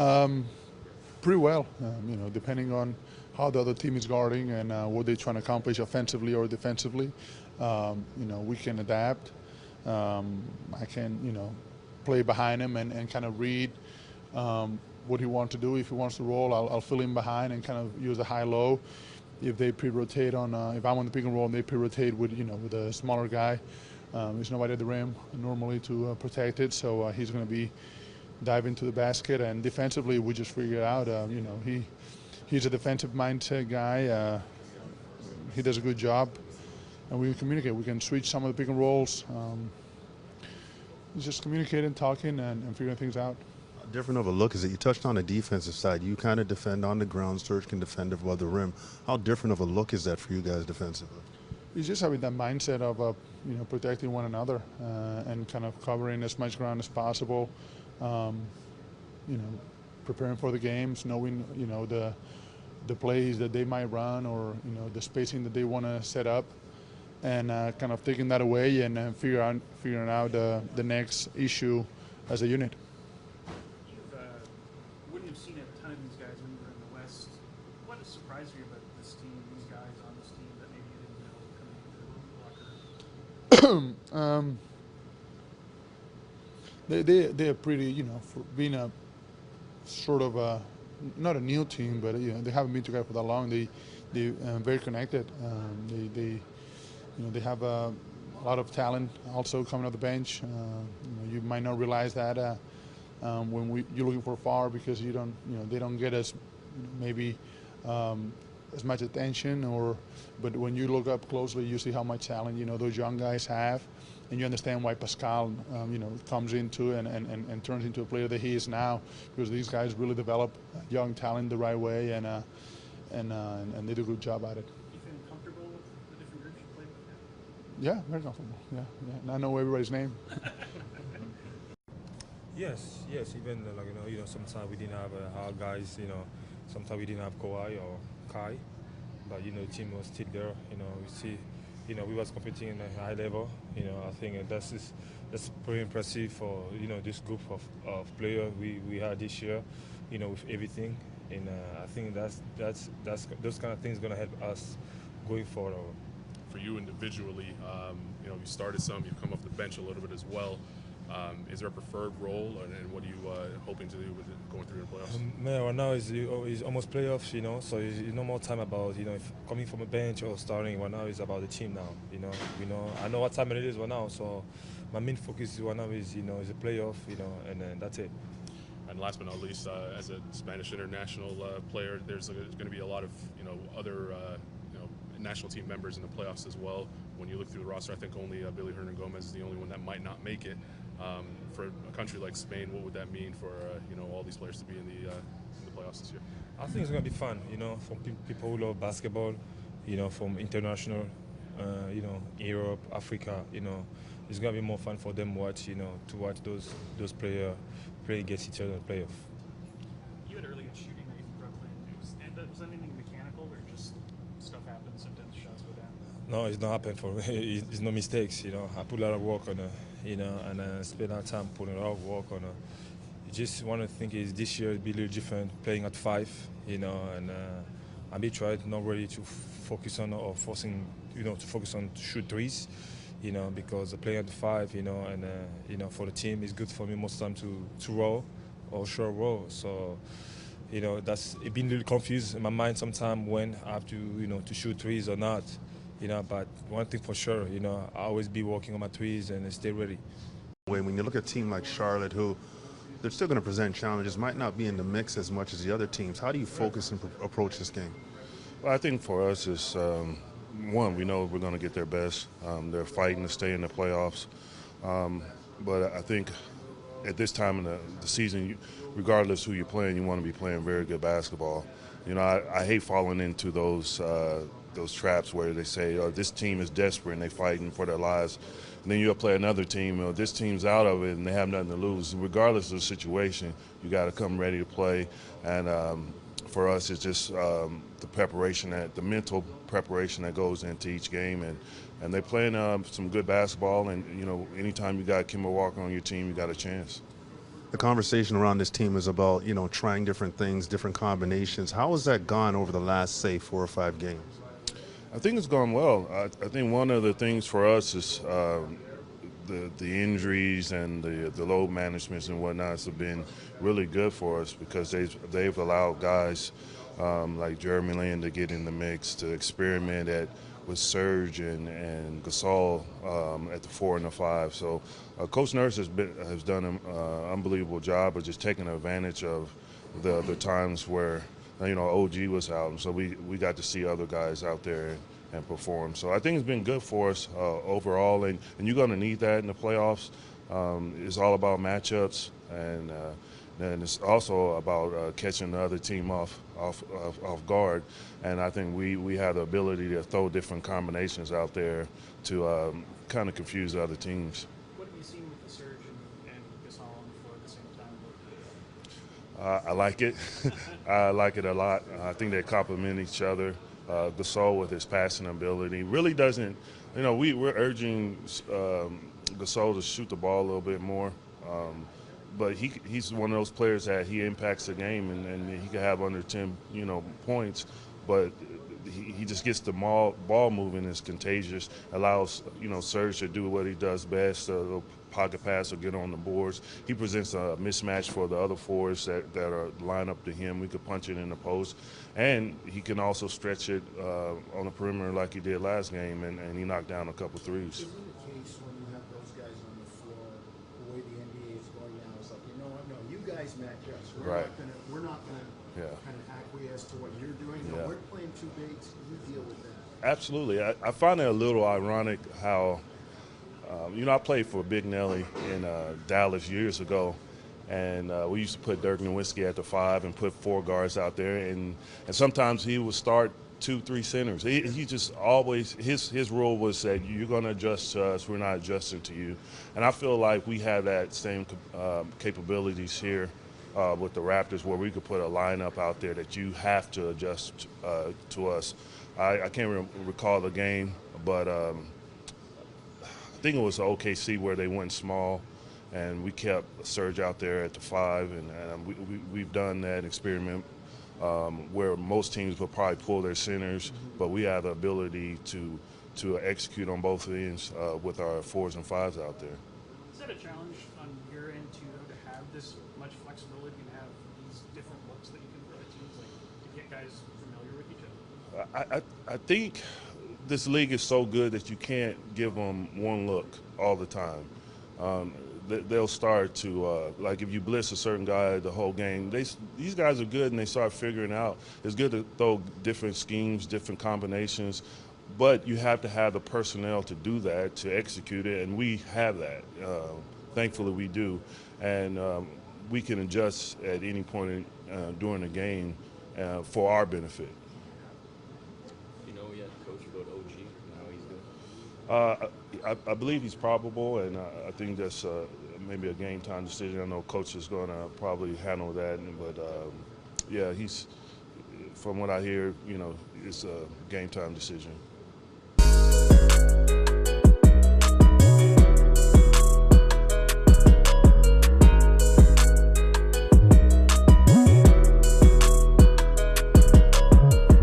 Um, Pretty well, depending on how the other team is guarding and what they're trying to accomplish offensively or defensively. We can adapt. I can, play behind him and kind of read what he wants to do. If he wants to roll, I'll fill in behind and kind of use a high-low. If they pre-rotate if I'm on the pick and roll and they pre-rotate with a smaller guy, there's nobody at the rim normally to protect it, so he's going to be diving to the basket. And defensively, we just figured out, he's a defensive mindset guy. He does a good job, and we communicate. We can switch some of the pick and rolls. It's just communicating, talking, and figuring things out. Different of a look is that you touched on the defensive side. You kind of defend on the ground. Serge can defend above the rim. How different of a look is that for you guys defensively? It's just having that mindset of protecting one another and kind of covering as much ground as possible. Preparing for the games, knowing the plays that they might run or the spacing that they want to set up, and kind of taking that away and figuring out the next issue as a unit. Wouldn't have seen a ton of these guys when you were in the West. What has surprised you about this team, these guys on this team that maybe you didn't know coming into the locker room? They're pretty, for being a sort of not a new team, but they haven't been together for that long. They very connected. They have a lot of talent also coming off the bench. You might not realize that when you're looking for far because they don't get as maybe as much attention, but when you look up closely, you see how much talent those young guys have, and you understand why Pascal comes into and turns into a player that he is now, because these guys really develop young talent the right way, and they do a good job at it. You feel comfortable with the different groups you play with? Yeah, very comfortable. Yeah. And I know everybody's name. Yes. Even sometimes we didn't have our guys. Sometimes we didn't have Kawhi or Kai, but the team was still there. We see, we was competing in a high level. I think that's pretty impressive for this group of players we had this year. With everything, and I think that's those kind of things gonna help us going forward. For you individually, you started some, you've come off the bench a little bit as well. Is there a preferred role, and what are you hoping to do with it going through the playoffs? Right now it's almost playoffs, so it's no more time about if coming from a bench or starting. Right now it's about the team now. I know what time it is right now, so my main focus right now is is a playoff, and that's it. And last but not least, as a Spanish international player, there's going to be a lot of other national team members in the playoffs as well. When you look through the roster, I think only Billy Hernan-Gomez is the only one that might not make it. For a country like Spain, what would that mean for all these players to be in the playoffs this year? I think it's gonna be fun, from people who love basketball, from international, Europe, Africa, it's gonna be more fun for them to watch those players play against each other in the playoff. You had early shooting rate in Brooklyn. Was that anything mechanical, or just stuff happens, sometimes shots go down? No, it's not happened for me. It's no mistakes, I put a lot of work on it, and spend a lot of time putting a lot of work on it. Just one of the things is this year it'll be a little different, playing at 5, and I be trying not really to focus on or forcing, to focus on to shoot threes, because playing at 5, and for the team it's good for me most of the time to roll or short roll. So, that's it been a little confused in my mind sometimes when I have to to shoot threes or not. But one thing for sure, I always be working on my threes and stay ready. When you look at a team like Charlotte, who they're still going to present challenges, might not be in the mix as much as the other teams, how do you focus and approach this game? Well, I think for us is, one, we know we're going to get their best. They're fighting to stay in the playoffs. But I think at this time in the season, regardless who you're playing, you want to be playing very good basketball. I hate falling into those traps where they say, oh, this team is desperate and they're fighting for their lives. And then you'll play another team, this team's out of it and they have nothing to lose. Regardless of the situation, you got to come ready to play. And for us, it's just the preparation, the mental preparation that goes into each game. And they're playing some good basketball. And, anytime you got Kemba Walker on your team, you got a chance. The conversation around this team is about, you know, trying different things, different combinations. How has that gone over the last, say, 4 or 5 games? I think it's gone well. I think one of the things for us is the injuries and the load management and whatnots have been really good for us because they've allowed guys like Jeremy Lin to get in the mix, to experiment with Serge and Gasol at the 4 and the 5. So Coach Nurse has done an unbelievable job of just taking advantage of the times where, you know, OG was out, and so we got to see other guys out there and perform. So I think it's been good for us overall, and you're going to need that in the playoffs. It's all about matchups, and it's also about catching the other team off guard. And I think we have the ability to throw different combinations out there to kind of confuse the other teams. What have you seen with the Serge and Gasol on the floor at the same time? I like it. I like it a lot. I think they complement each other. Gasol with his passing ability really doesn't, you know, we're urging Gasol to shoot the ball a little bit more. But he's one of those players that he impacts the game and he can have under 10, you know, points. But he just gets the ball moving, is contagious, allows, you know, Serge to do what he does best, a little pocket pass or get on the boards. He presents a mismatch for the other forwards that are lined up to him. We could punch it in the post. And he can also stretch it on the perimeter like he did last game, and he knocked down a couple threes. Isn't the case when you have those guys on the floor, the way the NBA is going now, it's like, you know what, no, you guys match us. We're not gonna kind of acquiesce to what you're doing. No, we're playing two bigs. You deal with that. Absolutely. I find it a little ironic how, you know, I played for Big Nelly in Dallas years ago, and we used to put Dirk Nowitzki at the 5 and put 4 guards out there, and sometimes he would start 2-3 centers. He just always, his rule was that you're going to adjust to us, we're not adjusting to you. And I feel like we have that same capabilities here with the Raptors, where we could put a lineup out there that you have to adjust to us. I can't recall the game, but I think it was OKC where they went small, and we kept Serge out there at the 5, and we've done that experiment where most teams will probably pull their centers, but we have the ability to execute on both ends with our 4s and 5s out there. Is that a challenge on your end too, though, to have this much flexibility and have these different looks that you can throw at teams, like to get guys familiar with each other? I think this league is so good that you can't give them one look all the time. They'll start to, like if you blitz a certain guy the whole game, these guys are good and they start figuring out. It's good to throw different schemes, different combinations, but you have to have the personnel to do that, to execute it, and we have that. Thankfully we do. And we can adjust at any point during the game for our benefit. You know yet, Coach, about OG and how he's doing? I believe he's probable, and I think that's maybe a game time decision. I know Coach is going to probably handle that, but yeah, he's, from what I hear, you know, it's a game time decision.